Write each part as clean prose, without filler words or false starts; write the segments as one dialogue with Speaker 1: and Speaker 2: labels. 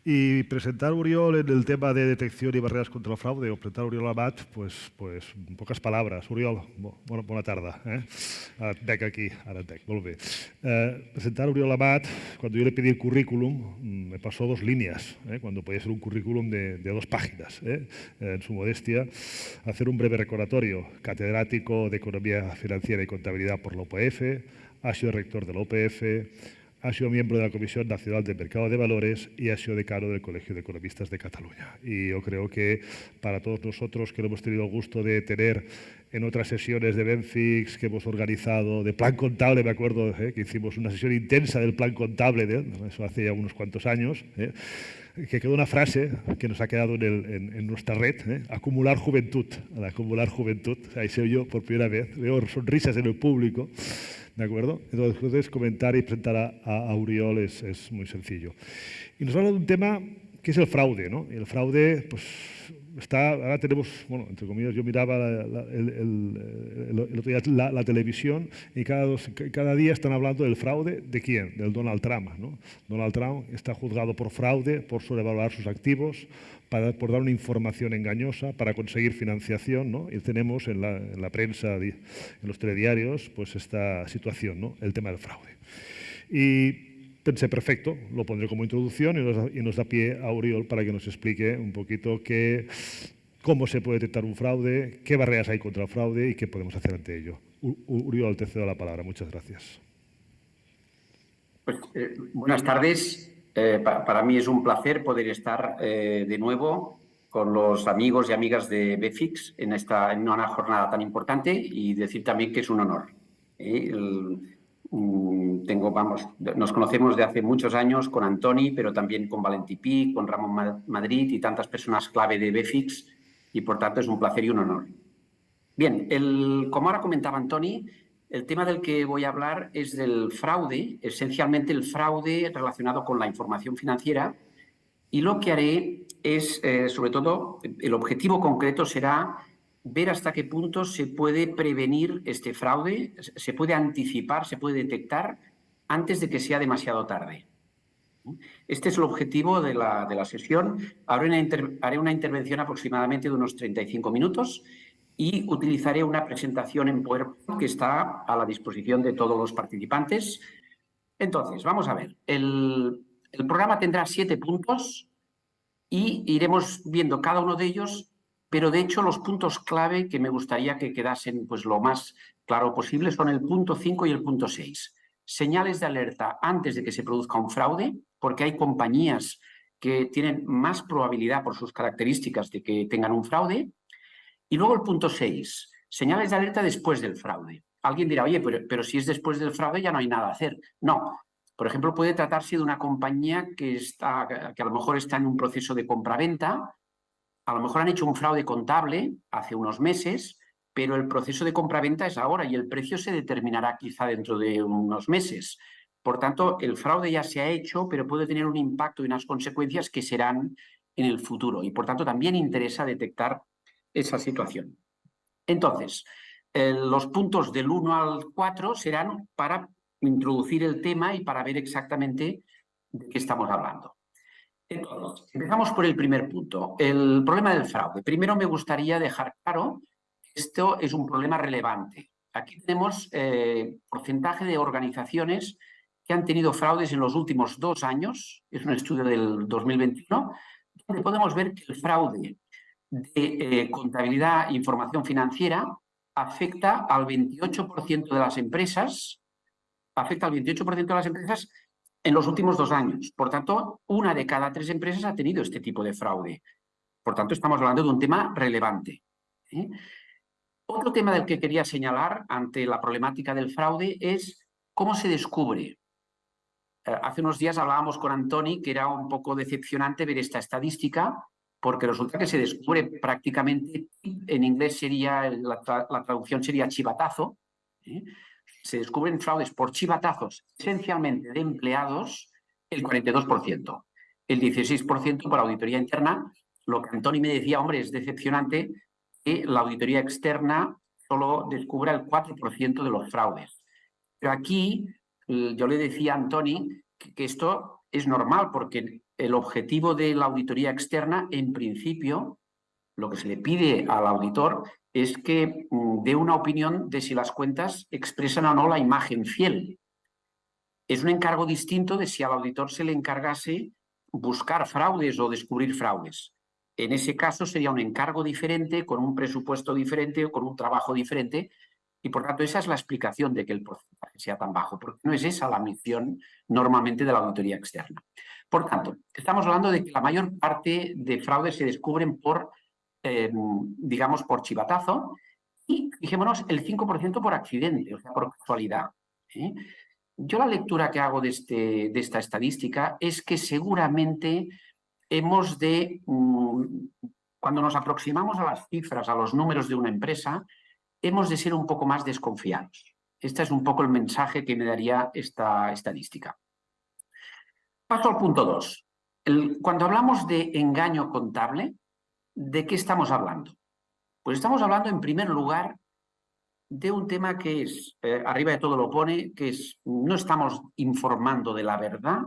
Speaker 1: Y presentar a Oriol en el tema de detección y barreras contra el fraude, o presentar a Oriol Amat, pues en pocas palabras. Oriol, bona tarda. Ara et veig aquí, ara et veig, molt bé. Presentar a Oriol Amat, cuando yo le pedí el currículum, me pasó 2 líneas, cuando podía ser un currículum de 2 páginas. En su modestia, hacer un breve recordatorio. Catedrático de Economía Financiera y Contabilidad por la UPF, ha sido rector de la UPF, ha sido miembro de la Comisión Nacional del Mercado de Valores y ha sido decano del Colegio de Economistas de Cataluña. Y yo creo que para todos nosotros que lo hemos tenido el gusto de tener en otras sesiones de Benfix que hemos organizado, de plan contable, me acuerdo que hicimos una sesión intensa del plan contable, eso hace ya unos cuantos años, que quedó una frase que nos ha quedado en nuestra red, acumular juventud. Al acumular juventud, ahí se oyó por primera vez, veo sonrisas en el público. ¿De acuerdo? Entonces, comentar y presentar a Oriol es muy sencillo. Y nos habla de un tema que es el fraude, ¿no? Y el fraude, pues, ahora tenemos, bueno, entre comillas, yo miraba el otro día la televisión y cada día están hablando del fraude. ¿De quién? Del Donald Trump, ¿no? Donald Trump está juzgado por fraude, por sobrevalorar sus activos, por dar una información engañosa, para conseguir financiación, ¿no? Y tenemos en la prensa, en los telediarios, pues esta situación, ¿no? El tema del fraude. Y pensé, perfecto, lo pondré como introducción y nos da pie a Oriol para que nos explique un poquito cómo se puede detectar un fraude, qué barreras hay contra el fraude y qué podemos hacer ante ello. Oriol, te cedo la palabra. Muchas gracias.
Speaker 2: Pues, buenas tardes. Para mí es un placer poder estar de nuevo con los amigos y amigas de BFIX en una jornada tan importante y decir también que es un honor. Nos conocemos de hace muchos años con Antoni, pero también con Valentí Pi, con Ramón Madrid y tantas personas clave de BFIX y por tanto es un placer y un honor. Bien, como ahora comentaba Antoni, el tema del que voy a hablar es del fraude, esencialmente el fraude relacionado con la información financiera, y lo que haré es, sobre todo, el objetivo concreto será ver hasta qué punto se puede prevenir este fraude, se puede anticipar, se puede detectar antes de que sea demasiado tarde. Este es el objetivo de la sesión. Haré una intervención aproximadamente de unos 35 minutos y utilizaré una presentación en PowerPoint que está a la disposición de todos los participantes. Entonces, vamos a ver. El programa tendrá 7 puntos y iremos viendo cada uno de ellos, pero de hecho los puntos clave que me gustaría que quedasen pues, lo más claro posible son el punto 5 y el punto 6. Señales de alerta antes de que se produzca un fraude, porque hay compañías que tienen más probabilidad por sus características de que tengan un fraude. Y luego el punto 6, señales de alerta después del fraude. Alguien dirá, oye, pero si es después del fraude ya no hay nada a hacer. No. Por ejemplo, puede tratarse de una compañía que a lo mejor está en un proceso de compraventa, a lo mejor han hecho un fraude contable hace unos meses, pero el proceso de compraventa es ahora y el precio se determinará quizá dentro de unos meses. Por tanto, el fraude ya se ha hecho, pero puede tener un impacto y unas consecuencias que serán en el futuro. Y por tanto, también interesa detectar esa situación. Entonces, los puntos del 1 al 4 serán para introducir el tema y para ver exactamente de qué estamos hablando. Entonces, empezamos por el primer punto, el problema del fraude. Primero me gustaría dejar claro que esto es un problema relevante. Aquí tenemos porcentaje de organizaciones que han tenido fraudes en los últimos 2 años, es un estudio del 2021, donde podemos ver que el fraude de contabilidad e información financiera afecta al 28% de las empresas, en los últimos 2 años. Por tanto, 1 de cada 3 empresas ha tenido este tipo de fraude. Por tanto, estamos hablando de un tema relevante. Otro tema del que quería señalar ante la problemática del fraude es cómo se descubre. Hace unos días hablábamos con Antoni que era un poco decepcionante ver esta estadística porque resulta que se descubre prácticamente, en inglés sería, la traducción sería chivatazo, se descubren fraudes por chivatazos, esencialmente de empleados, el 42%, el 16% por auditoría interna. Lo que Antoni me decía, hombre, es decepcionante que la auditoría externa solo descubra el 4% de los fraudes. Pero aquí yo le decía a Antoni que esto es normal porque el objetivo de la auditoría externa, en principio, lo que se le pide al auditor es que dé una opinión de si las cuentas expresan o no la imagen fiel. Es un encargo distinto de si al auditor se le encargase buscar fraudes o descubrir fraudes. En ese caso sería un encargo diferente, con un presupuesto diferente o con un trabajo diferente, y por tanto esa es la explicación de que el porcentaje sea tan bajo, porque no es esa la misión normalmente de la auditoría externa. Por tanto, estamos hablando de que la mayor parte de fraudes se descubren por, digamos, por chivatazo, y, fijémonos, el 5% por accidente, o sea, por casualidad. Yo la lectura que hago de esta estadística es que seguramente hemos de, cuando nos aproximamos a las cifras, a los números de una empresa, hemos de ser un poco más desconfiados. Este es un poco el mensaje que me daría esta estadística. Paso al punto 2. Cuando hablamos de engaño contable, ¿de qué estamos hablando? Pues estamos hablando, en primer lugar, de un tema que es, arriba de todo lo pone, que es, no estamos informando de la verdad,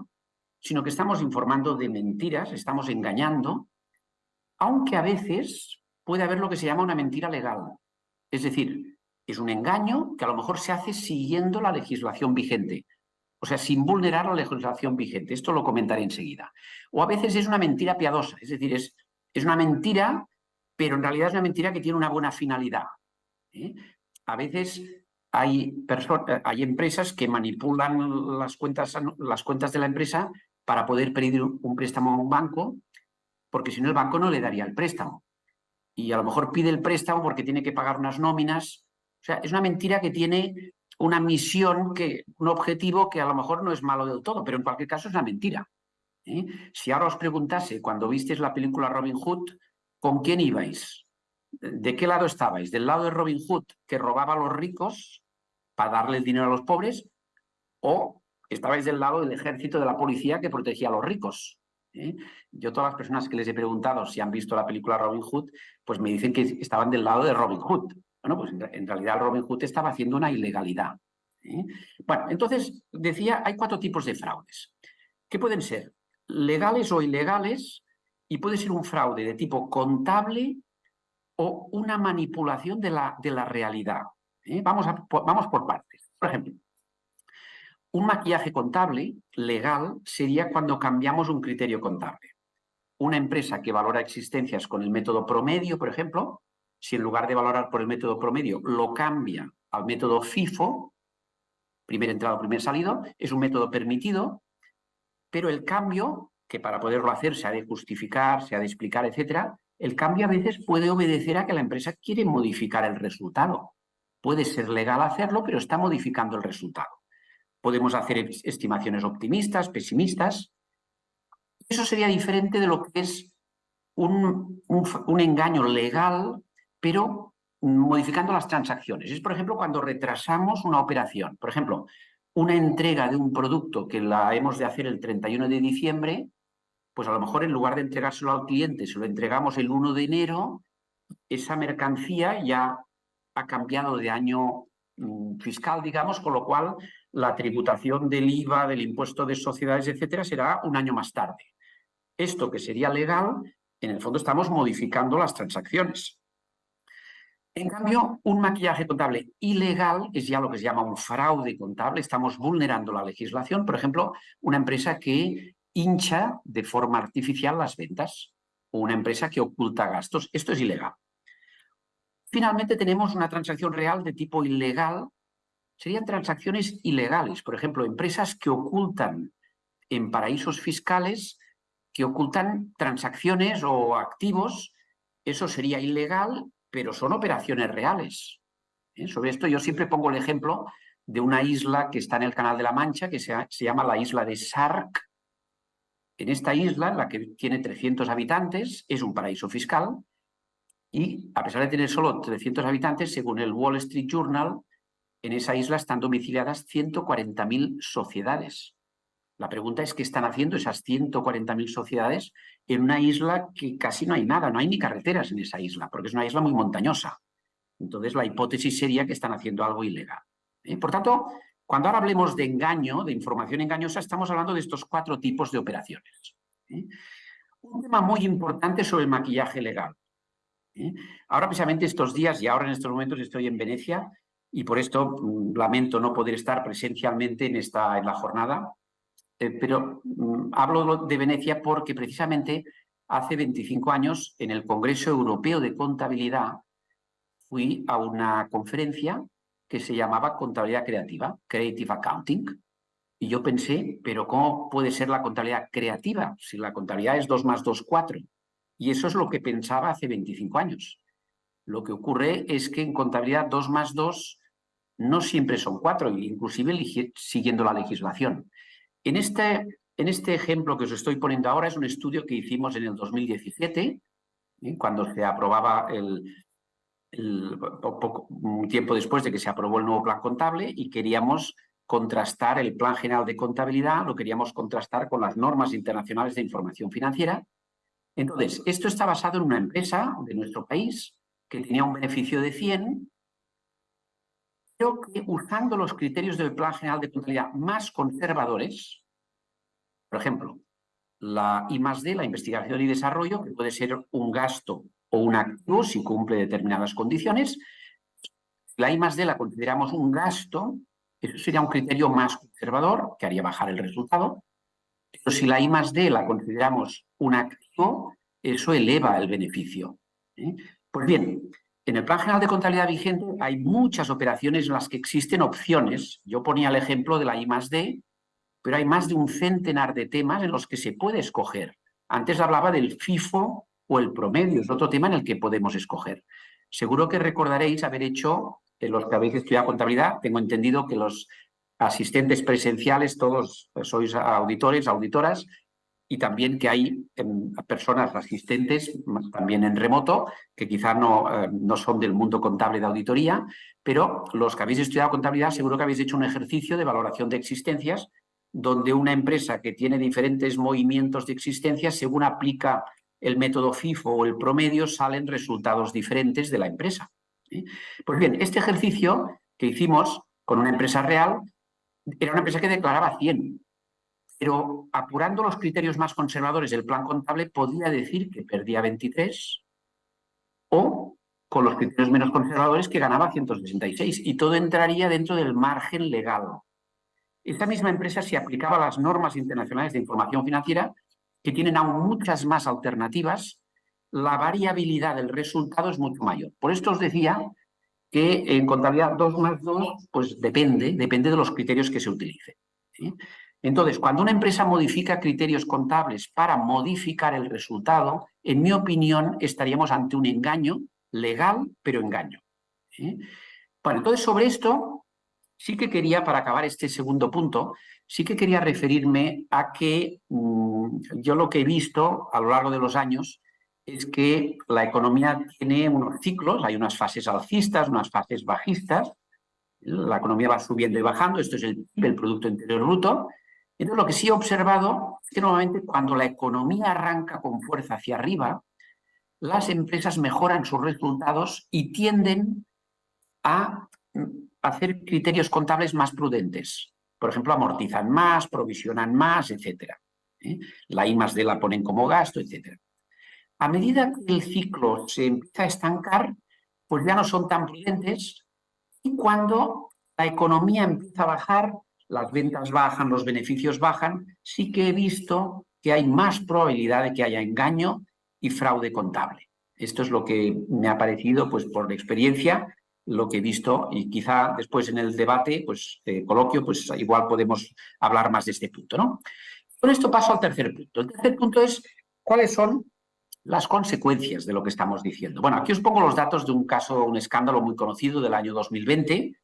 Speaker 2: sino que estamos informando de mentiras, estamos engañando, aunque a veces puede haber lo que se llama una mentira legal. Es decir, es un engaño que a lo mejor se hace siguiendo la legislación vigente, o sea, sin vulnerar la legislación vigente. Esto lo comentaré enseguida. O a veces es una mentira piadosa, es decir, es una mentira, pero en realidad es una mentira que tiene una buena finalidad. A veces hay empresas que manipulan las cuentas de la empresa para poder pedir un préstamo a un banco, porque si no el banco no le daría el préstamo. Y a lo mejor pide el préstamo porque tiene que pagar unas nóminas. O sea, es una mentira que tiene una misión, un objetivo que a lo mejor no es malo del todo, pero en cualquier caso es una mentira. Si ahora os preguntase, cuando visteis la película Robin Hood, ¿con quién ibais? ¿De qué lado estabais? ¿Del lado de Robin Hood, que robaba a los ricos para darle el dinero a los pobres? ¿O estabais del lado del ejército de la policía que protegía a los ricos? Yo, todas las personas que les he preguntado si han visto la película Robin Hood, pues me dicen que estaban del lado de Robin Hood. Bueno, pues en realidad Robin Hood estaba haciendo una ilegalidad. Bueno, entonces, decía, hay 4 tipos de fraudes, que pueden ser legales o ilegales, y puede ser un fraude de tipo contable o una manipulación de la realidad. Vamos por partes. Por ejemplo, un maquillaje contable legal sería cuando cambiamos un criterio contable. Una empresa que valora existencias con el método promedio, por ejemplo, si en lugar de valorar por el método promedio lo cambia al método FIFO, primer entrado, primer salido, es un método permitido, pero el cambio, que para poderlo hacer se ha de justificar, se ha de explicar, etcétera, el cambio a veces puede obedecer a que la empresa quiere modificar el resultado. Puede ser legal hacerlo, pero está modificando el resultado. Podemos hacer estimaciones optimistas, pesimistas. Eso sería diferente de lo que es un engaño legal, pero modificando las transacciones. Es, por ejemplo, cuando retrasamos una operación. Por ejemplo, una entrega de un producto que la hemos de hacer el 31 de diciembre, pues a lo mejor en lugar de entregárselo al cliente, se lo entregamos el 1 de enero, esa mercancía ya ha cambiado de año fiscal, digamos, con lo cual la tributación del IVA, del impuesto de sociedades, etcétera, será un año más tarde. Esto, que sería legal, en el fondo estamos modificando las transacciones. En cambio, un maquillaje contable ilegal es ya lo que se llama un fraude contable. Estamos vulnerando la legislación. Por ejemplo, una empresa que hincha de forma artificial las ventas o una empresa que oculta gastos. Esto es ilegal. Finalmente, tenemos una transacción real de tipo ilegal. Serían transacciones ilegales. Por ejemplo, empresas que ocultan en paraísos fiscales, que ocultan transacciones o activos. Eso sería ilegal, pero son operaciones reales. Sobre esto yo siempre pongo el ejemplo de una isla que está en el Canal de la Mancha, que se llama la isla de Sark. En esta isla, la que tiene 300 habitantes, es un paraíso fiscal, y a pesar de tener solo 300 habitantes, según el Wall Street Journal, en esa isla están domiciliadas 140.000 sociedades. La pregunta es qué están haciendo esas 140.000 sociedades en una isla que casi no hay nada, no hay ni carreteras en esa isla, porque es una isla muy montañosa. Entonces, la hipótesis sería que están haciendo algo ilegal. Por tanto, cuando ahora hablemos de engaño, de información engañosa, estamos hablando de estos 4 tipos de operaciones. ¿eh? Un tema muy importante sobre el maquillaje legal. Ahora, precisamente estos días y ahora en estos momentos estoy en Venecia y por esto lamento no poder estar presencialmente en la jornada, pero hablo de Venecia porque precisamente hace 25 años en el Congreso Europeo de Contabilidad fui a una conferencia que se llamaba Contabilidad Creativa, Creative Accounting, y yo pensé, pero ¿cómo puede ser la contabilidad creativa si la contabilidad es 2 más 2, 4? Y eso es lo que pensaba hace 25 años. Lo que ocurre es que en contabilidad 2 más 2 no siempre son 4, inclusive siguiendo la legislación. En este ejemplo que os estoy poniendo ahora es un estudio que hicimos en el 2017, cuando se aprobaba un tiempo después de que se aprobó el nuevo plan contable y queríamos contrastar el plan general de contabilidad, lo queríamos contrastar con las normas internacionales de información financiera. Entonces, esto está basado en una empresa de nuestro país que tenía un beneficio de 100, pero que usando los criterios del plan general de contabilidad más conservadores, por ejemplo, la I+D, la investigación y desarrollo, que puede ser un gasto o un activo si cumple determinadas condiciones. La I+D la consideramos un gasto, eso sería un criterio más conservador, que haría bajar el resultado. Pero si la I+D la consideramos un activo, eso eleva el beneficio. Pues bien, en el Plan General de Contabilidad vigente hay muchas operaciones en las que existen opciones. Yo ponía el ejemplo de la I+D, pero hay más de un centenar de temas en los que se puede escoger. Antes hablaba del FIFO o el promedio, es otro tema en el que podemos escoger. Seguro que recordaréis haber hecho, los que habéis estudiado contabilidad, tengo entendido que los asistentes presenciales, todos sois auditores, auditoras, y también que hay personas asistentes también en remoto, que quizá no son del mundo contable de auditoría, pero los que habéis estudiado contabilidad seguro que habéis hecho un ejercicio de valoración de existencias, donde una empresa que tiene diferentes movimientos de existencia, según aplica el método FIFO o el promedio, salen resultados diferentes de la empresa. Pues bien, este ejercicio que hicimos con una empresa real, era una empresa que declaraba 100, pero apurando los criterios más conservadores del plan contable podía decir que perdía 23 o con los criterios menos conservadores que ganaba 166 y todo entraría dentro del margen legal. Esta misma empresa, si aplicaba las normas internacionales de información financiera, que tienen aún muchas más alternativas, la variabilidad del resultado es mucho mayor. Por esto os decía que en contabilidad 2 más 2, pues depende de los criterios que se utilicen. ¿Sí? Entonces, cuando una empresa modifica criterios contables para modificar el resultado, en mi opinión, estaríamos ante un engaño legal, pero engaño. ¿Sí? Bueno, entonces sobre esto sí que quería, para acabar este segundo punto, sí que quería referirme a que yo lo que he visto a lo largo de los años es que la economía tiene unos ciclos, hay unas fases alcistas, unas fases bajistas, la economía va subiendo y bajando, esto es el PIB, el Producto Interior Bruto. Entonces, lo que sí he observado es que normalmente cuando la economía arranca con fuerza hacia arriba, las empresas mejoran sus resultados y tienden a hacer criterios contables más prudentes. Por ejemplo, amortizan más, provisionan más, etc. La I+D la ponen como gasto, etc. A medida que el ciclo se empieza a estancar, pues ya no son tan prudentes y cuando la economía empieza a bajar, las ventas bajan, los beneficios bajan, sí que he visto que hay más probabilidad de que haya engaño y fraude contable. Esto es lo que me ha parecido, pues por experiencia, lo que he visto y quizá después en el debate, pues coloquio, pues igual podemos hablar más de este punto, ¿no? Con esto paso al tercer punto. El tercer punto es cuáles son las consecuencias de lo que estamos diciendo. Bueno, aquí os pongo los datos de un caso, un escándalo muy conocido del año 2020,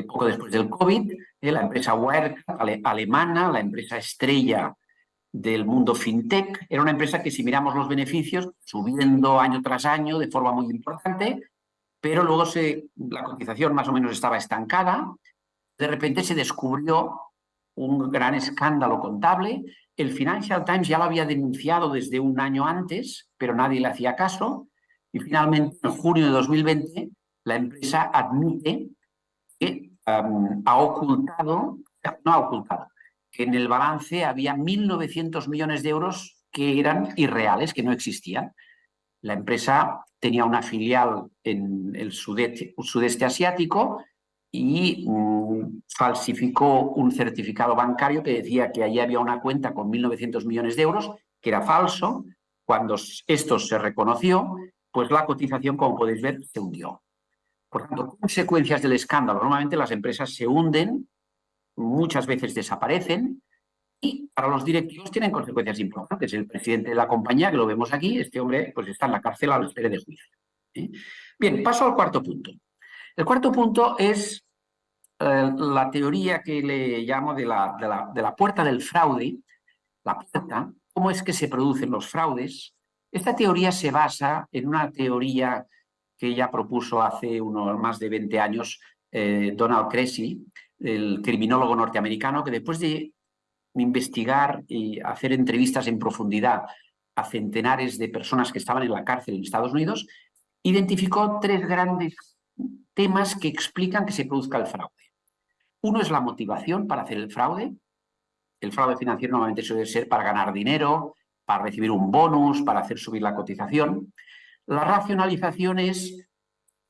Speaker 2: poco después del COVID, la empresa Wirecard alemana, la empresa estrella del mundo fintech, era una empresa que si miramos los beneficios, subiendo año tras año de forma muy importante, pero luego la cotización más o menos estaba estancada, de repente se descubrió un gran escándalo contable. El Financial Times ya lo había denunciado desde un año antes, pero nadie le hacía caso. Y finalmente, en junio de 2020, la empresa admite que que en el balance había 1.900 millones de euros que eran irreales, que no existían. La empresa tenía una filial en el sudeste asiático y falsificó un certificado bancario que decía que allí había una cuenta con 1.900 millones de euros, que era falso. Cuando esto se reconoció, pues la cotización, como podéis ver, se hundió. Por tanto, consecuencias del escándalo. Normalmente las empresas se hunden, muchas veces desaparecen, y para los directivos tienen consecuencias importantes. El presidente de la compañía, que lo vemos aquí, este hombre pues está en la cárcel a la espera de juicio. Bien, paso al cuarto punto. El cuarto punto es la teoría que le llamo de la puerta del fraude. La puerta, ¿cómo es que se producen los fraudes? Esta teoría se basa en una teoría que ya propuso hace unos más de 20 años Donald Creasy, el criminólogo norteamericano, que después de investigar y hacer entrevistas en profundidad a centenares de personas que estaban en la cárcel en Estados Unidos, identificó 3 grandes temas que explican que se produzca el fraude. Uno es la motivación para hacer el fraude. El fraude financiero normalmente suele ser para ganar dinero, para recibir un bonus, para hacer subir la cotización. La racionalización es,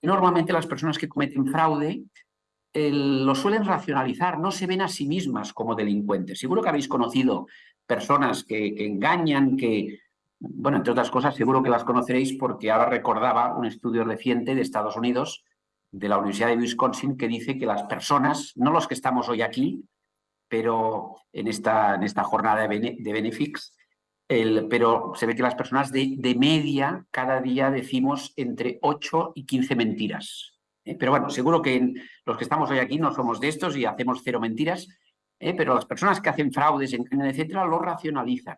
Speaker 2: normalmente las personas que cometen fraude lo suelen racionalizar, no se ven a sí mismas como delincuentes. Seguro que habéis conocido personas que engañan, que, bueno, entre otras cosas, seguro que las conoceréis porque ahora recordaba un estudio reciente de Estados Unidos, de la Universidad de Wisconsin, que dice que las personas, no los que estamos hoy aquí, pero en esta jornada de Benefics, pero se ve que las personas de media cada día decimos entre 8 y 15 mentiras. Pero bueno, seguro que los que estamos hoy aquí no somos de estos y hacemos 0 mentiras, pero las personas que hacen fraudes, engañan, etcétera, lo racionalizan.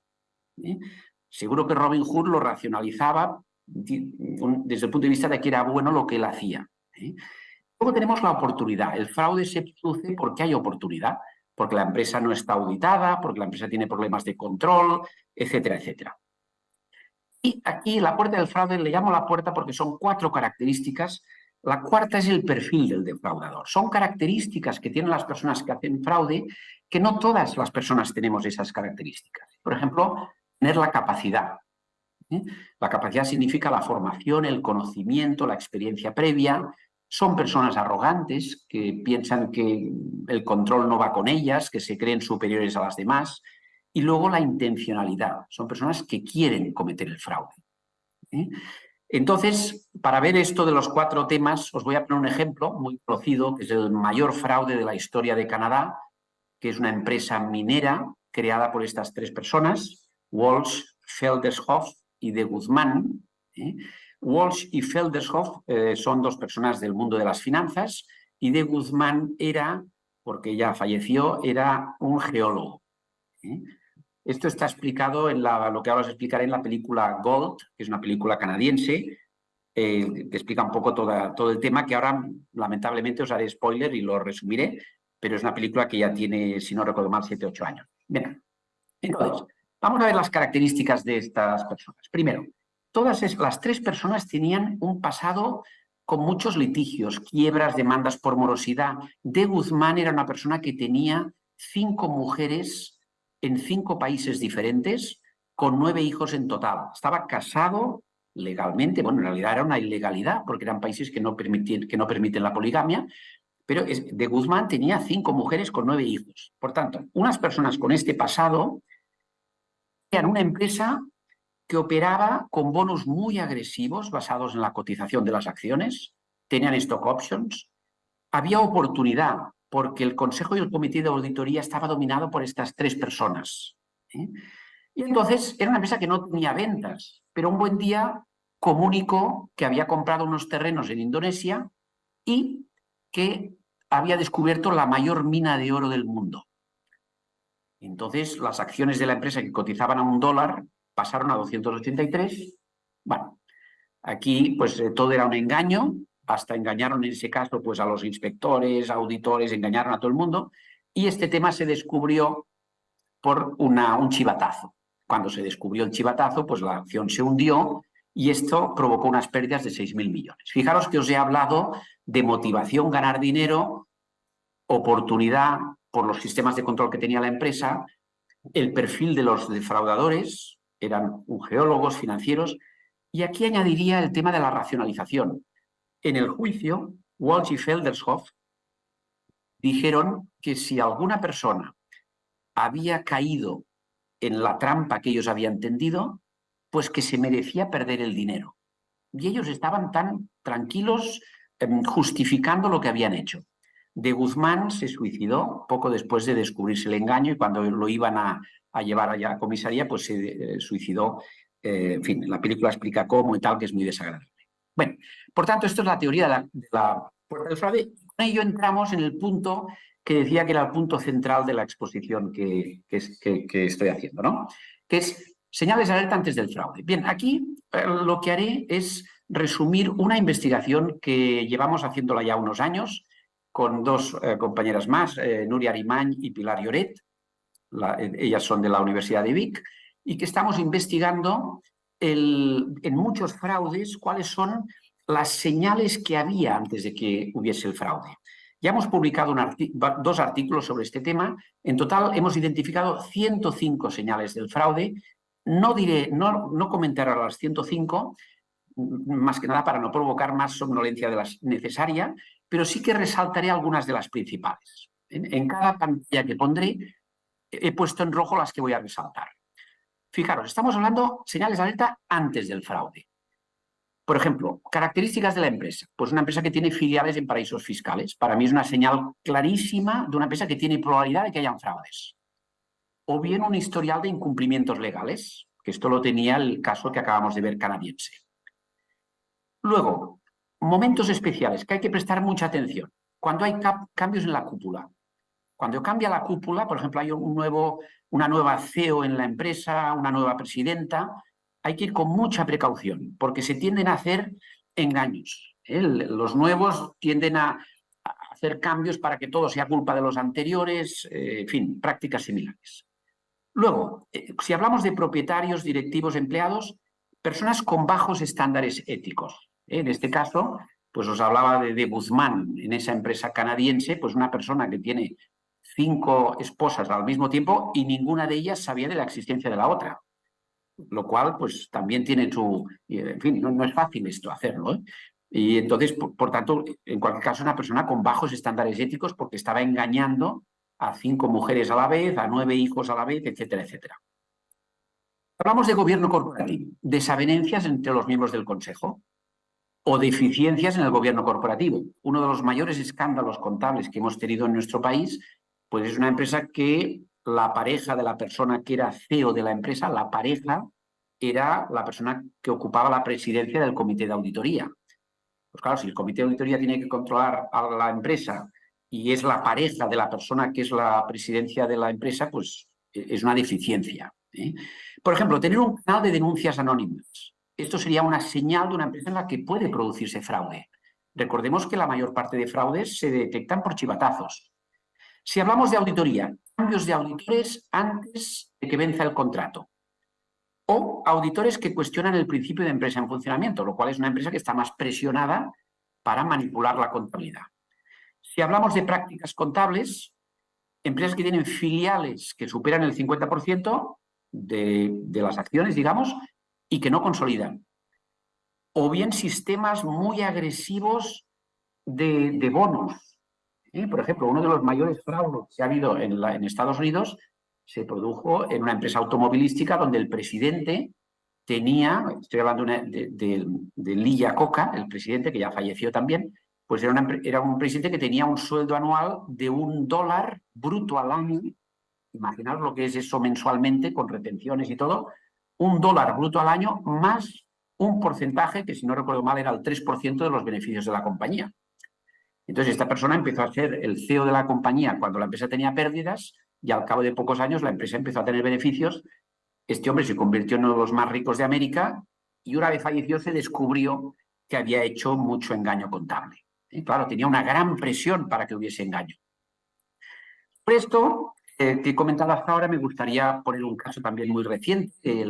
Speaker 2: Seguro que Robin Hood lo racionalizaba desde el punto de vista de que era bueno lo que él hacía. Luego tenemos la oportunidad. El fraude se produce porque hay oportunidad, porque la empresa no está auditada, porque la empresa tiene problemas de control, etcétera, etcétera. Y aquí la puerta del fraude le llamo la puerta porque son 4 características. La cuarta es el perfil del defraudador. Son características que tienen las personas que hacen fraude, que no todas las personas tenemos esas características. Por ejemplo, tener la capacidad. La capacidad significa la formación, el conocimiento, la experiencia previa. Son personas arrogantes que piensan que el control no va con ellas, que se creen superiores a las demás. Y luego la intencionalidad. Son personas que quieren cometer el fraude. Entonces, para ver esto de los 4 temas, os voy a poner un ejemplo muy conocido, que es el mayor fraude de la historia de Canadá, que es una empresa minera creada por estas 3 personas, Walsh, Feldershoff y de Guzmán. Walsh y Feldershoff son 2 personas del mundo de las finanzas y de Guzmán era, porque ya falleció, era un geólogo. Esto está explicado en lo que ahora os explicaré en la película Gold, que es una película canadiense, que explica un poco todo el tema, que ahora lamentablemente os haré spoiler y lo resumiré, pero es una película que ya tiene, si no recuerdo mal, 7 o 8 años. Bien, entonces, vamos a ver las características de estas personas. Primero, todas las 3 personas tenían un pasado con muchos litigios, quiebras, demandas por morosidad. De Guzmán era una persona que tenía 5 mujeres en 5 países diferentes, con 9 hijos en total. Estaba casado legalmente, bueno, en realidad era una ilegalidad, porque eran países que no permiten la poligamia, pero de Guzmán tenía 5 mujeres con 9 hijos. Por tanto, unas personas con este pasado eran una empresa que operaba con bonos muy agresivos basados en la cotización de las acciones, tenían stock options, había oportunidad, porque el Consejo y el Comité de Auditoría estaba dominado por estas 3 personas. Y entonces era una empresa que no tenía ventas, pero un buen día comunicó que había comprado unos terrenos en Indonesia y que había descubierto la mayor mina de oro del mundo. Entonces las acciones de la empresa que cotizaban a $1 pasaron a 283. Bueno, aquí pues todo era un engaño. Hasta engañaron en ese caso pues a los inspectores, auditores, engañaron a todo el mundo y este tema se descubrió por un chivatazo. Cuando se descubrió el chivatazo, pues la acción se hundió y esto provocó unas pérdidas de 6.000 millones. Fijaros que os he hablado de motivación, ganar dinero, oportunidad por los sistemas de control que tenía la empresa, el perfil de los defraudadores, eran geólogos financieros, y aquí añadiría el tema de la racionalización. En el juicio, Walsh y Feldershoff dijeron que si alguna persona había caído en la trampa que ellos habían tendido, pues que se merecía perder el dinero. Y ellos estaban tan tranquilos justificando lo que habían hecho. De Guzmán se suicidó poco después de descubrirse el engaño, y cuando lo iban a llevar allá a comisaría, pues se suicidó. En fin, la película explica cómo y tal, que es muy desagradable. Bueno, por tanto, esto es la teoría de la puerta del fraude. Con ello entramos en el punto que decía que era el punto central de la exposición que estoy haciendo, ¿no? Que es señales de alerta antes del fraude. Bien, aquí lo que haré es resumir una investigación que llevamos haciéndola ya unos años con dos compañeras más, Núria Arimany y Pilar Lloret. Ellas son de la Universidad de Vic, y que estamos investigando en muchos fraudes cuáles son las señales que había antes de que hubiese el fraude. Ya hemos publicado dos artículos sobre este tema. En total hemos identificado 105 señales del fraude. No comentaré a las 105, más que nada para no provocar más somnolencia de la necesaria, pero sí que resaltaré algunas de las principales. En cada pantalla que pondré he puesto en rojo las que voy a resaltar. Fijaros, estamos hablando de señales de alerta antes del fraude. Por ejemplo, características de la empresa. Pues una empresa que tiene filiales en paraísos fiscales. Para mí es una señal clarísima de una empresa que tiene probabilidad de que hayan fraudes. O bien un historial de incumplimientos legales, que esto lo tenía el caso que acabamos de ver canadiense. Luego, momentos especiales que hay que prestar mucha atención. Cuando hay cambios en la cúpula. Cuando cambia la cúpula, por ejemplo, hay una nueva CEO en la empresa, una nueva presidenta, hay que ir con mucha precaución, porque se tienden a hacer engaños. Los nuevos tienden a hacer cambios para que todo sea culpa de los anteriores, en fin, prácticas similares. Luego, si hablamos de propietarios, directivos, empleados, personas con bajos estándares éticos. En este caso, pues os hablaba de Guzmán, en esa empresa canadiense, pues una persona que tiene 5 esposas al mismo tiempo y ninguna de ellas sabía de la existencia de la otra. Lo cual, pues también tiene su... En fin, no es fácil esto hacerlo, ¿eh? Y entonces, por tanto, en cualquier caso, una persona con bajos estándares éticos porque estaba engañando a 5 mujeres a la vez, a 9 hijos a la vez, etcétera, etcétera. Hablamos de gobierno corporativo, desavenencias entre los miembros del Consejo o deficiencias en el gobierno corporativo. Uno de los mayores escándalos contables que hemos tenido en nuestro país, pues es una empresa que la pareja de la persona que era CEO de la empresa, la pareja era la persona que ocupaba la presidencia del comité de auditoría. Pues claro, si el comité de auditoría tiene que controlar a la empresa y es la pareja de la persona que es la presidencia de la empresa, pues es una deficiencia, ¿eh? Por ejemplo, tener un canal de denuncias anónimas. Esto sería una señal de una empresa en la que puede producirse fraude. Recordemos que la mayor parte de fraudes se detectan por chivatazos. Si hablamos de auditoría, cambios de auditores antes de que venza el contrato. O auditores que cuestionan el principio de empresa en funcionamiento, lo cual es una empresa que está más presionada para manipular la contabilidad. Si hablamos de prácticas contables, empresas que tienen filiales que superan el 50% de las acciones, digamos, y que no consolidan. O bien sistemas muy agresivos de bonos. Por ejemplo, uno de los mayores fraudes que ha habido en Estados Unidos se produjo en una empresa automovilística donde el presidente tenía, estoy hablando de Lee Iacocca, el presidente que ya falleció también, pues era un presidente que tenía un sueldo anual de $1 bruto al año. Imaginaos lo que es eso mensualmente, con retenciones y todo, $1 bruto al año más un porcentaje que, si no recuerdo mal, era el 3% de los beneficios de la compañía. Entonces, esta persona empezó a ser el CEO de la compañía cuando la empresa tenía pérdidas y al cabo de pocos años la empresa empezó a tener beneficios. Este hombre se convirtió en uno de los más ricos de América y una vez falleció se descubrió que había hecho mucho engaño contable. Claro, tenía una gran presión para que hubiese engaño. Por esto que he comentado hasta ahora, me gustaría poner un caso también muy reciente,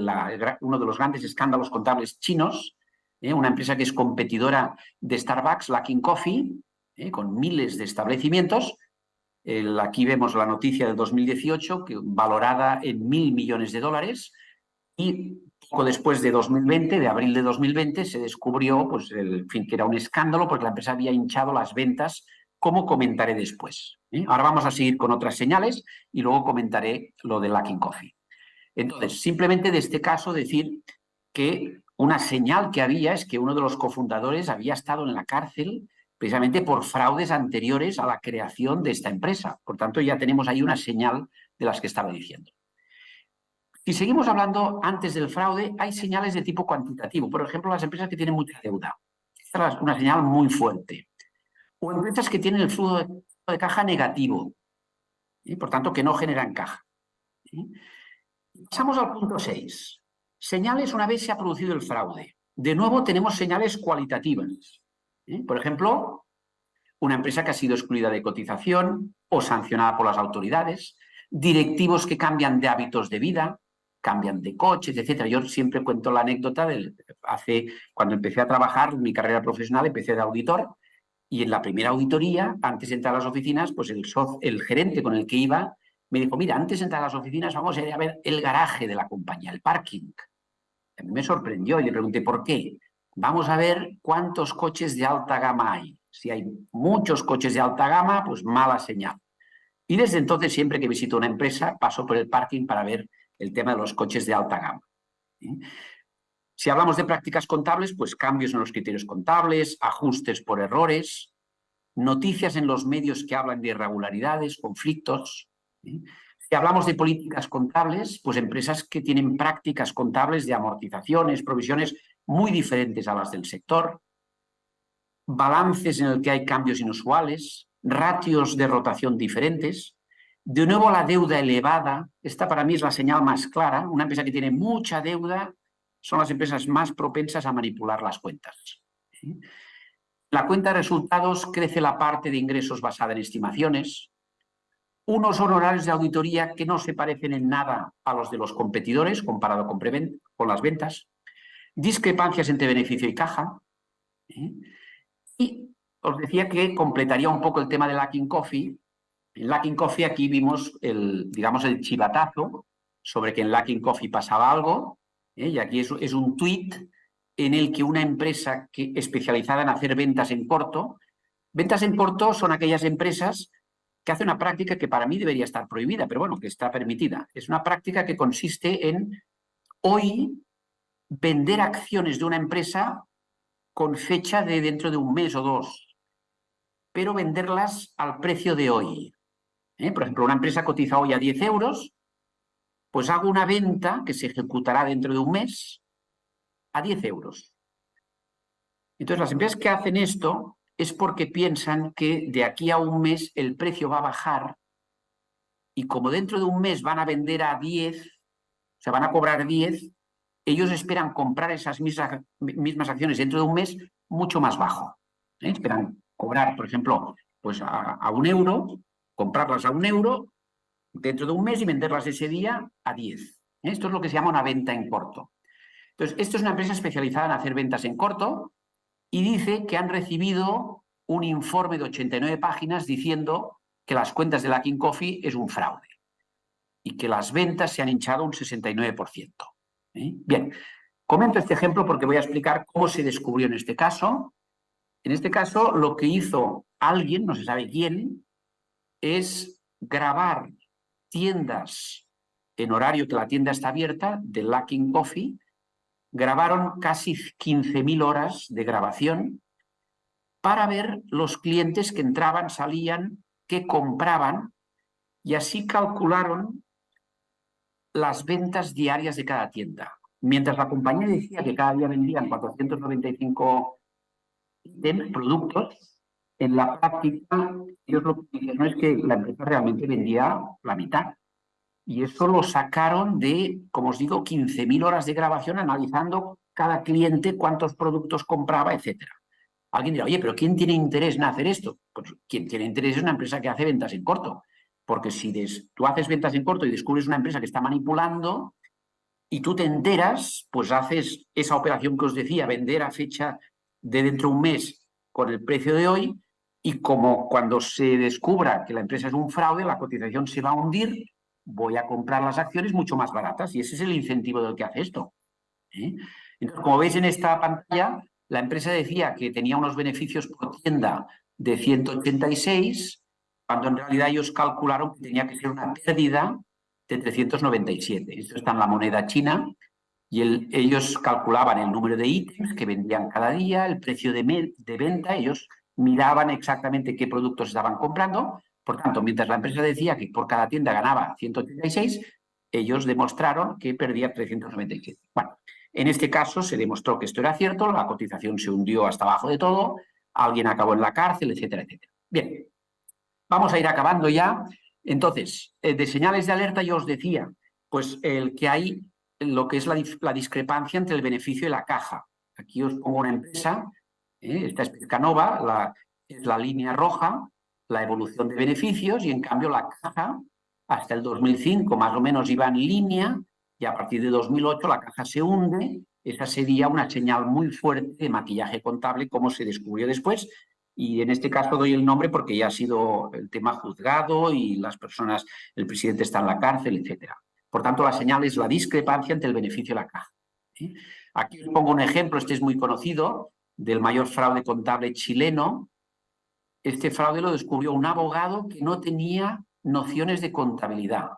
Speaker 2: uno de los grandes escándalos contables chinos, una empresa que es competidora de Starbucks, Luckin Coffee, con miles de establecimientos. Aquí vemos la noticia del 2018, valorada en $1.000 millones, y poco después de 2020, de abril de 2020, se descubrió pues, que era un escándalo porque la empresa había hinchado las ventas, como comentaré después. Ahora vamos a seguir con otras señales y luego comentaré lo de Luckin Coffee. Entonces, simplemente de este caso decir que una señal que había es que uno de los cofundadores había estado en la cárcel precisamente por fraudes anteriores a la creación de esta empresa. Por tanto, ya tenemos ahí una señal de las que estaba diciendo. Si seguimos hablando antes del fraude, hay señales de tipo cuantitativo. Por ejemplo, las empresas que tienen mucha deuda. Esta es una señal muy fuerte. O empresas que tienen el flujo de caja negativo. Por tanto, que no generan caja. Pasamos al punto 6. Señales una vez se ha producido el fraude. De nuevo tenemos señales cualitativas. Por ejemplo, una empresa que ha sido excluida de cotización o sancionada por las autoridades, directivos que cambian de hábitos de vida, cambian de coches, etc. Yo siempre cuento la anécdota cuando empecé a trabajar, mi carrera profesional, empecé de auditor, y en la primera auditoría, antes de entrar a las oficinas, pues el gerente con el que iba me dijo, mira, antes de entrar a las oficinas vamos a ir a ver el garaje de la compañía, el parking. A mí me sorprendió y le pregunté, ¿por qué? Vamos a ver cuántos coches de alta gama hay. Si hay muchos coches de alta gama, pues mala señal. Y desde entonces, siempre que visito una empresa, paso por el parking para ver el tema de los coches de alta gama. Si hablamos de prácticas contables, pues cambios en los criterios contables, ajustes por errores, noticias en los medios que hablan de irregularidades, conflictos. Si hablamos de políticas contables, pues empresas que tienen prácticas contables de amortizaciones, provisiones muy diferentes a las del sector, balances en el que hay cambios inusuales, ratios de rotación diferentes. De nuevo, la deuda elevada. Esta para mí es la señal más clara. Una empresa que tiene mucha deuda son las empresas más propensas a manipular las cuentas. La cuenta de resultados crece la parte de ingresos basada en estimaciones. Unos honorarios de auditoría que no se parecen en nada a los de los competidores comparado con las ventas. Discrepancias entre beneficio y caja. Y os decía que completaría un poco el tema de Luckin Coffee. En Luckin Coffee aquí vimos el chivatazo sobre que en Luckin Coffee pasaba algo, y aquí es un tuit en el que una empresa especializada en hacer ventas en corto son aquellas empresas que hacen una práctica que para mí debería estar prohibida, pero bueno, que está permitida. Es una práctica que consiste en hoy vender acciones de una empresa con fecha de dentro de un mes o dos, pero venderlas al precio de hoy. Por ejemplo, una empresa cotiza hoy a 10 euros, pues hago una venta que se ejecutará dentro de un mes a 10 euros. Entonces, las empresas que hacen esto es porque piensan que de aquí a un mes el precio va a bajar y como dentro de un mes van a vender a 10, o sea, van a cobrar 10, ellos esperan comprar esas mismas acciones dentro de un mes mucho más bajo. Esperan cobrar, por ejemplo, pues a 1 euro, comprarlas a 1 euro dentro de un mes y venderlas ese día a 10. Esto es lo que se llama una venta en corto. Entonces, esto es una empresa especializada en hacer ventas en corto y dice que han recibido un informe de 89 páginas diciendo que las cuentas de Luckin Coffee es un fraude y que las ventas se han hinchado un 69%. Bien, comento este ejemplo porque voy a explicar cómo se descubrió en este caso. En este caso, lo que hizo alguien, no se sabe quién, es grabar tiendas en horario que la tienda está abierta de Luckin Coffee. Grabaron casi 15.000 horas de grabación para ver los clientes que entraban, salían, que compraban, y así calcularon las ventas diarias de cada tienda. Mientras la compañía decía que cada día vendían 495 productos, en la práctica ellos lo que dijeron es que la empresa realmente vendía la mitad. Y eso lo sacaron de, como os digo, 15.000 horas de grabación analizando cada cliente, cuántos productos compraba, etc. Alguien dirá, oye, pero ¿quién tiene interés en hacer esto? Pues quien tiene interés es una empresa que hace ventas en corto. Porque si tú haces ventas en corto y descubres una empresa que está manipulando y tú te enteras, pues haces esa operación que os decía, vender a fecha de dentro de un mes con el precio de hoy, y como cuando se descubra que la empresa es un fraude, la cotización se va a hundir voy a comprar las acciones mucho más baratas y ese es el incentivo del que hace esto. Entonces, como veis en esta pantalla, la empresa decía que tenía unos beneficios por tienda de 186, cuando en realidad ellos calcularon que tenía que ser una pérdida de 397. Esto está en la moneda china y ellos calculaban el número de ítems que vendían cada día, el precio de venta, ellos miraban exactamente qué productos estaban comprando. Por tanto, mientras la empresa decía que por cada tienda ganaba 186, ellos demostraron que perdía 397. Bueno, en este caso se demostró que esto era cierto, la cotización se hundió hasta abajo de todo, alguien acabó en la cárcel, etcétera, etcétera. Bien, vamos a ir acabando ya. Entonces, de señales de alerta yo os decía, pues el que hay lo que es la discrepancia entre el beneficio y la caja. Aquí os pongo una empresa, esta es Pescanova, es la línea roja, la evolución de beneficios, y en cambio la caja hasta el 2005 más o menos iba en línea, y a partir de 2008 la caja se hunde. Esa sería una señal muy fuerte de maquillaje contable, como se descubrió después, y en este caso doy el nombre porque ya ha sido el tema juzgado y las personas, el presidente está en la cárcel, etcétera. Por tanto, la señal es la discrepancia entre el beneficio y la caja. Aquí os pongo un ejemplo, este es muy conocido, del mayor fraude contable chileno. Este fraude lo descubrió un abogado que no tenía nociones de contabilidad.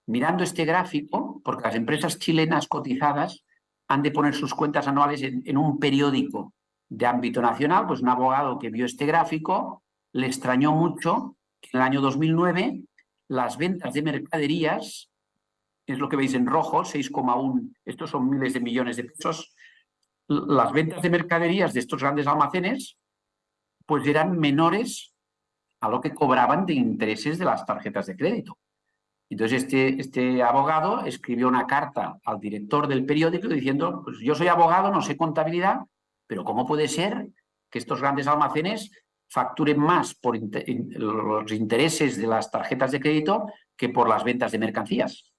Speaker 2: Mirando este gráfico, porque las empresas chilenas cotizadas han de poner sus cuentas anuales en un periódico de ámbito nacional, pues un abogado que vio este gráfico le extrañó mucho que en el año 2009 las ventas de mercaderías, es lo que veis en rojo, 6,1, estos son miles de millones de pesos, las ventas de mercaderías de estos grandes almacenes pues eran menores a lo que cobraban de intereses de las tarjetas de crédito. Entonces este abogado escribió una carta al director del periódico diciendo, pues yo soy abogado, no sé contabilidad, pero ¿cómo puede ser que estos grandes almacenes facturen más por los intereses de las tarjetas de crédito que por las ventas de mercancías?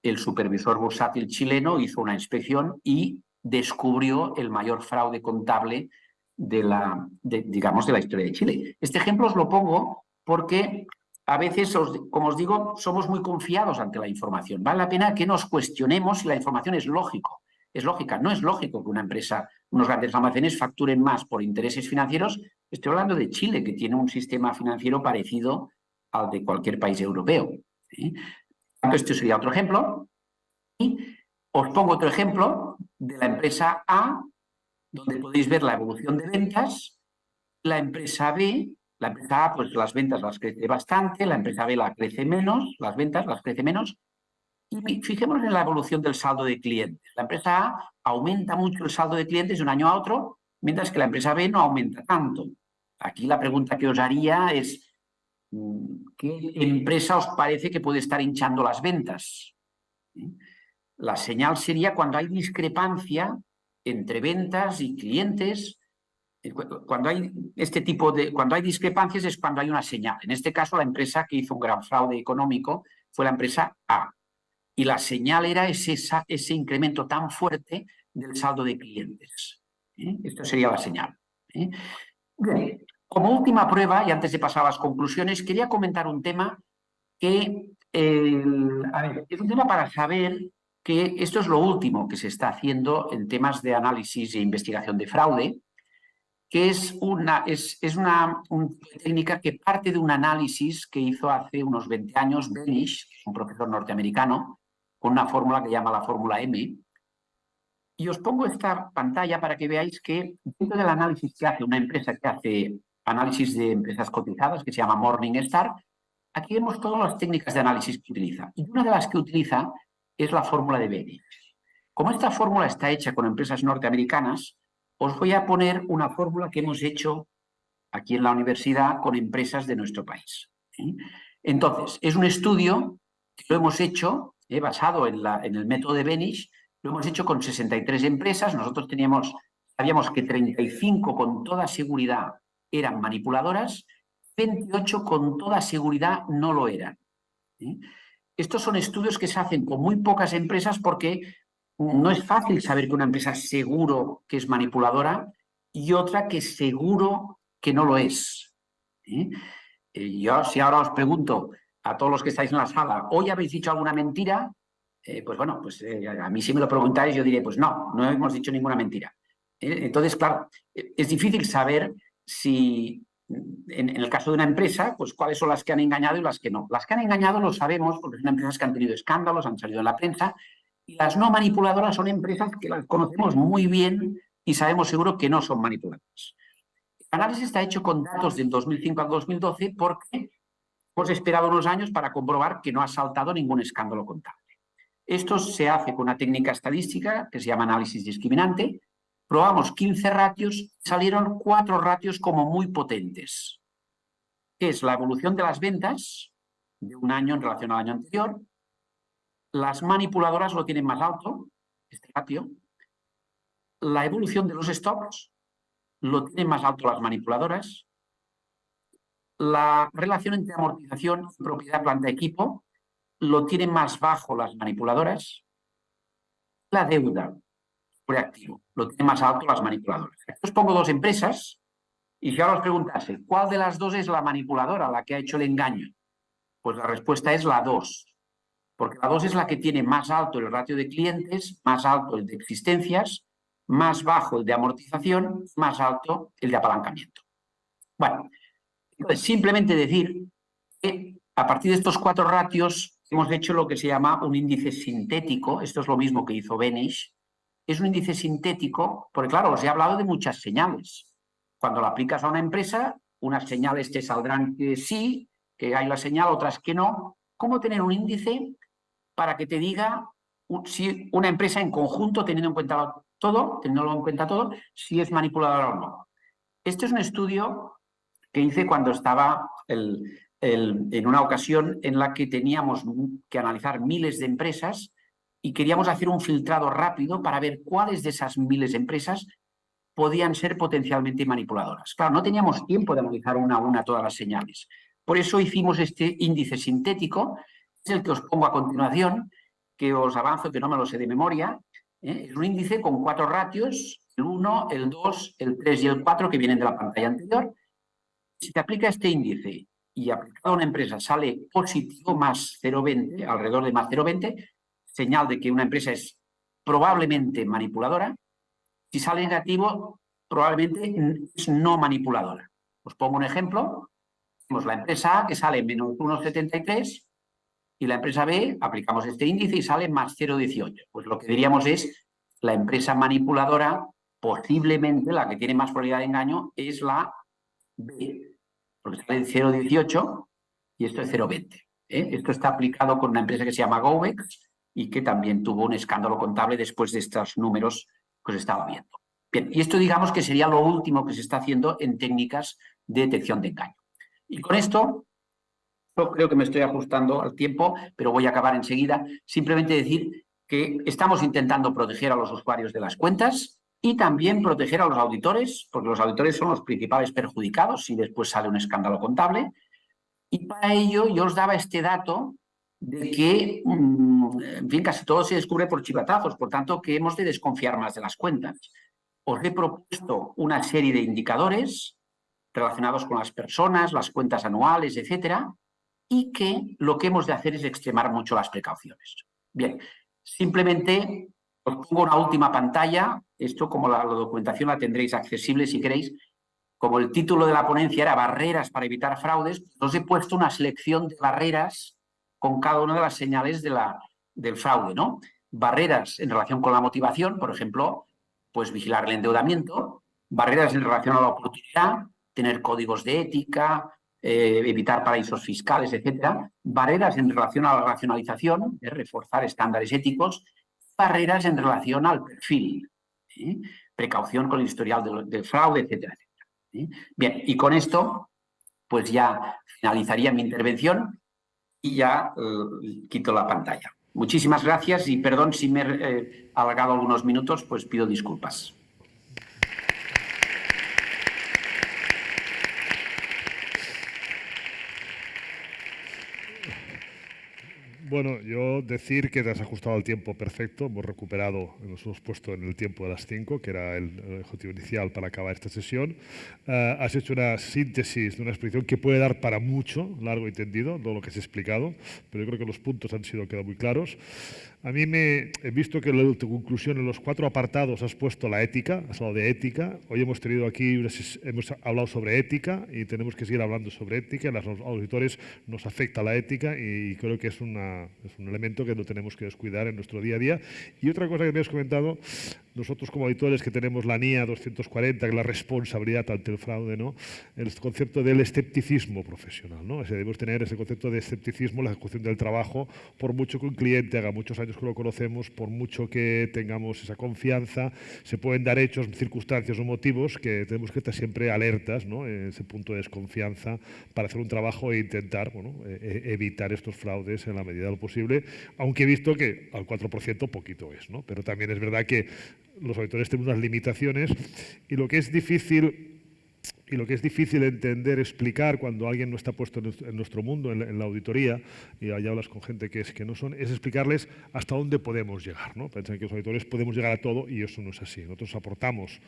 Speaker 2: El supervisor bursátil chileno hizo una inspección y descubrió el mayor fraude contable de la historia de Chile. Este ejemplo os lo pongo porque a veces, como os digo, somos muy confiados ante la información. Vale la pena que nos cuestionemos si la información es lógica. No es lógico que una empresa, unos grandes almacenes facturen más por intereses financieros. Estoy hablando de Chile, que tiene un sistema financiero parecido al de cualquier país europeo. Este sería otro ejemplo. Y os pongo otro ejemplo de la empresa A, donde podéis ver la evolución de ventas. La empresa B, la empresa A, pues las ventas las crece bastante, la empresa B la crece menos, las ventas las crece menos. Y fijémonos en la evolución del saldo de clientes. La empresa A aumenta mucho el saldo de clientes de un año a otro, mientras que la empresa B no aumenta tanto. Aquí la pregunta que os haría es, ¿qué empresa os parece que puede estar hinchando las ventas? La señal sería cuando hay discrepancia entre ventas y clientes. Cuando hay cuando hay discrepancias es cuando hay una señal. En este caso, la empresa que hizo un gran fraude económico fue la empresa A. Y la señal era ese incremento tan fuerte del saldo de clientes. Esto sería la señal. Bien, como última prueba, y antes de pasar a las conclusiones, quería comentar un tema que es un tema para saber que esto es lo último que se está haciendo en temas de análisis e investigación de fraude, que es una técnica que parte de un análisis que hizo hace unos 20 años Benish, un profesor norteamericano, con una fórmula que llama la fórmula M. Y os pongo esta pantalla para que veáis que dentro del análisis que hace una empresa que hace análisis de empresas cotizadas, que se llama Morningstar, aquí vemos todas las técnicas de análisis que utiliza. Y una de las que utiliza es la fórmula de Benish. Como esta fórmula está hecha con empresas norteamericanas, os voy a poner una fórmula que hemos hecho aquí en la universidad con empresas de nuestro país. Entonces, es un estudio que lo hemos hecho basado en el método de Benish, lo hemos hecho con 63 empresas. Nosotros sabíamos que 35 con toda seguridad eran manipuladoras, 28 con toda seguridad no lo eran. Estos son estudios que se hacen con muy pocas empresas porque no es fácil saber que una empresa seguro que es manipuladora y otra que seguro que no lo es. Yo si ahora os pregunto, a todos los que estáis en la sala, ¿hoy habéis dicho alguna mentira? Pues bueno, pues a mí si me lo preguntáis yo diré, pues no hemos dicho ninguna mentira. Entonces, claro, es difícil saber si, en el caso de una empresa, pues cuáles son las que han engañado y las que no. Las que han engañado lo sabemos porque son empresas que han tenido escándalos, han salido en la prensa, y las no manipuladoras son empresas que las conocemos muy bien y sabemos seguro que no son manipuladoras. El análisis está hecho con datos del 2005 al 2012 porque hemos esperado unos años para comprobar que no ha saltado ningún escándalo contable. Esto se hace con una técnica estadística que se llama análisis discriminante. Probamos 15 ratios, salieron 4 ratios como muy potentes, que es la evolución de las ventas de un año en relación al año anterior. Las manipuladoras lo tienen más alto, este ratio. La evolución de los stocks lo tienen más alto las manipuladoras. La relación entre amortización y propiedad planta-equipo lo tienen más bajo las manipuladoras. La deuda por activo lo tienen más alto las manipuladoras. Aquí os pongo 2 empresas y si ahora os preguntase, ¿cuál de las 2 es la manipuladora, la que ha hecho el engaño? Pues la respuesta es la 2, porque la 2 es la que tiene más alto el ratio de clientes, más alto el de existencias, más bajo el de amortización, más alto el de apalancamiento. Bueno, entonces simplemente decir que a partir de estos 4 ratios hemos hecho lo que se llama un índice sintético. Esto es lo mismo que hizo Benich. Es un índice sintético, porque claro, os he hablado de muchas señales. Cuando lo aplicas a una empresa, unas señales te saldrán que sí, que hay la señal, otras que no. ¿Cómo tener un índice para que te diga si una empresa en conjunto, teniendo en cuenta todo, si es manipuladora o no? Este es un estudio que hice cuando estaba en una ocasión en la que teníamos que analizar miles de empresas y queríamos hacer un filtrado rápido para ver cuáles de esas miles de empresas podían ser potencialmente manipuladoras. Claro, no teníamos tiempo de analizar una a una todas las señales. Por eso hicimos este índice sintético, es el que os pongo a continuación, que os avanzo, que no me lo sé de memoria. Es un índice con 4 ratios, el 1, el 2, el 3 y el 4, que vienen de la pantalla anterior. Si te aplica este índice y aplicado a una empresa sale positivo, más 0,20, alrededor de más 0,20, señal de que una empresa es probablemente manipuladora. Si sale negativo, probablemente es no manipuladora. Os pongo un ejemplo. Tenemos la empresa A que sale menos 1,73 y la empresa B, aplicamos este índice y sale más 0,18. Pues lo que diríamos es la empresa manipuladora, posiblemente la que tiene más probabilidad de engaño, es la B, porque sale en 0,18 y esto es 0,20. Esto está aplicado con una empresa que se llama Govex y que también tuvo un escándalo contable después de estos números que os estaba viendo. Bien, y esto digamos que sería lo último que se está haciendo en técnicas de detección de engaño. Y con esto, yo creo que me estoy ajustando al tiempo, pero voy a acabar enseguida. Simplemente decir que estamos intentando proteger a los usuarios de las cuentas y también proteger a los auditores, porque los auditores son los principales perjudicados si después sale un escándalo contable. Y para ello yo os daba este dato de que, en fin, casi todo se descubre por chivatazos, por tanto que hemos de desconfiar más de las cuentas. Os he propuesto una serie de indicadores relacionados con las personas, las cuentas anuales, etcétera, y que lo que hemos de hacer es extremar mucho las precauciones. Bien, simplemente os pongo una última pantalla. Esto, como la documentación la tendréis accesible si queréis, como el título de la ponencia era Barreras para evitar fraudes, os he puesto una selección de barreras con cada una de las señales del fraude, ¿no? Barreras en relación con la motivación, por ejemplo, pues vigilar el endeudamiento, barreras en relación a la oportunidad, tener códigos de ética, evitar paraísos fiscales, etcétera, barreras en relación a la racionalización, reforzar estándares éticos, barreras en relación al perfil, precaución con el historial del fraude, etcétera, etcétera. Bien, y con esto, pues ya finalizaría mi intervención y ya quito la pantalla. Muchísimas gracias y perdón si me he alargado algunos minutos, pues pido disculpas.
Speaker 1: Bueno, yo decir que te has ajustado al tiempo perfecto. Hemos recuperado, nos hemos puesto en el tiempo de las 5, que era el objetivo inicial para acabar esta sesión. Has hecho una síntesis de una exposición que puede dar para mucho, largo y tendido, todo lo que has explicado, pero yo creo que los puntos han quedado muy claros. A mí he visto que en tu conclusión, en los 4 apartados, has puesto la ética, has hablado de ética. Hoy hemos tenido aquí, hemos hablado sobre ética y tenemos que seguir hablando sobre ética. A los auditores nos afecta la ética y creo que es un elemento que no tenemos que descuidar en nuestro día a día. Y otra cosa que me has comentado, nosotros como auditores que tenemos la NIA 240, que es la responsabilidad ante el fraude, ¿no? El concepto del escepticismo profesional, ¿no? Debemos tener ese concepto de escepticismo en la ejecución del trabajo, por mucho que un cliente haga muchos años que lo conocemos, por mucho que tengamos esa confianza, se pueden dar hechos, circunstancias o motivos que tenemos que estar siempre alertas, ¿no? En ese punto de desconfianza para hacer un trabajo e intentar, bueno, evitar estos fraudes en la medida de lo posible, aunque he visto que al 4% poquito es, ¿no? Pero también es verdad que los auditores tienen unas limitaciones y lo que es difícil entender, explicar cuando alguien no está puesto en nuestro mundo, en la auditoría, y allá hablas con gente que no son, es explicarles hasta dónde podemos llegar, ¿no? Piensan que los auditores podemos llegar a todo y eso no es así. Nosotros aportamos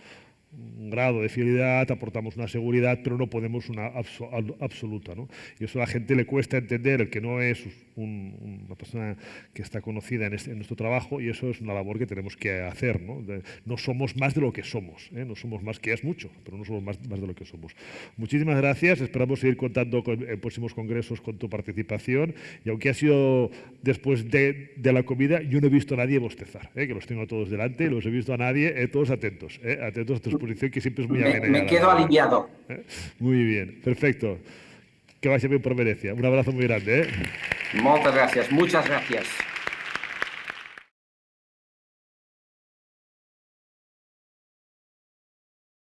Speaker 1: un grado de fidelidad, aportamos una seguridad, pero no podemos una absoluta, ¿no? Y eso a la gente le cuesta entender, el que no es una persona que está conocida en nuestro trabajo, y eso es una labor que tenemos que hacer, ¿no? No somos más de lo que somos, ¿eh? No somos más, que es mucho, pero no somos más de lo que somos. Muchísimas gracias, esperamos seguir contando en próximos congresos con tu participación, y aunque ha sido después de la comida, yo no he visto a nadie bostezar, que los tengo a todos delante, los he visto a nadie, todos atentos, atentos a tu exposición, que siempre es muy amena.
Speaker 2: Me quedo aliviado.
Speaker 1: Muy bien, perfecto. Que vaya bien por Venecia. Un abrazo muy grande.
Speaker 2: Muchas gracias.